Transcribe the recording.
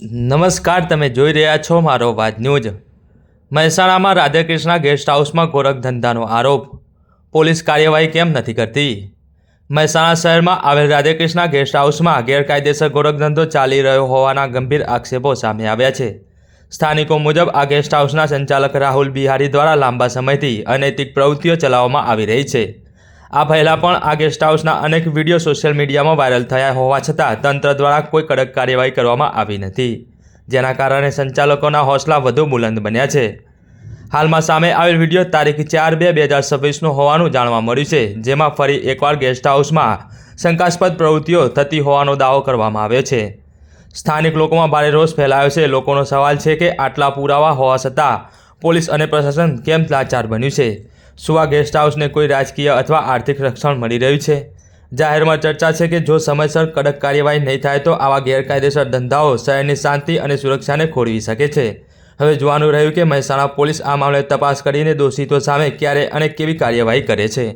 નમસ્કાર, તમે જોઈ રહ્યા છો મારો વાત ન્યૂઝ। મહેસાણામાં રાધેકૃષ્ણ ગેસ્ટ હાઉસમાં ગોરખધંધાનો આરોપ, પોલીસ કાર્યવાહી કેમ નથી કરતી? મહેસાણા શહેરમાં આવેલ રાધેકૃષ્ણ ગેસ્ટ હાઉસમાં ગેરકાયદેસર ગોરખધંધો ચાલી રહ્યો હોવાના ગંભીર આક્ષેપો સામે આવ્યા છે। સ્થાનિકો મુજબ આ ગેસ્ટ હાઉસના સંચાલક રાહુલ બિહારી દ્વારા લાંબા સમયથી અનૈતિક પ્રવૃત્તિઓ ચલાવવામાં આવી રહી છે। આ પહેલાં પણ આ ગેસ્ટ હાઉસના અનેક વિડીયો સોશિયલ મીડિયામાં વાયરલ થયા હોવા છતાં તંત્ર દ્વારા કોઈ કડક કાર્યવાહી કરવામાં આવી નથી, જેના કારણે સંચાલકોના હોસલા વધુ બુલંદ બન્યા છે। હાલમાં સામે આવેલ વિડીયો તારીખ 4/2/2026નો હોવાનું જાણવા મળ્યું છે, જેમાં ફરી એકવાર ગેસ્ટ હાઉસમાં શંકાસ્પદ પ્રવૃત્તિઓ થતી હોવાનો દાવો કરવામાં આવ્યો છે। સ્થાનિક લોકોમાં ભારે રોષ ફેલાયો છે। લોકોનો સવાલ છે કે આટલા પુરાવા હોવા છતાં પોલીસ અને પ્રશાસન કેમ લાચાર બન્યું છે? શું આ ગેસ્ટ હાઉસને કોઈ રાજકીય અથવા આર્થિક રક્ષણ મળી રહ્યું છે? જાહેરમાં ચર્ચા છે કે જો સમયસર કડક કાર્યવાહી નહીં થાય તો આવા ગેરકાયદેસર ધંધાઓ શહેરની શાંતિ અને સુરક્ષાને ખોરવી શકે છે। હવે જોવાનું રહ્યું કે મહેસાણા પોલીસ આ મામલે તપાસ કરીને દોષિતો સામે ક્યારે અને કેવી કાર્યવાહી કરે છે।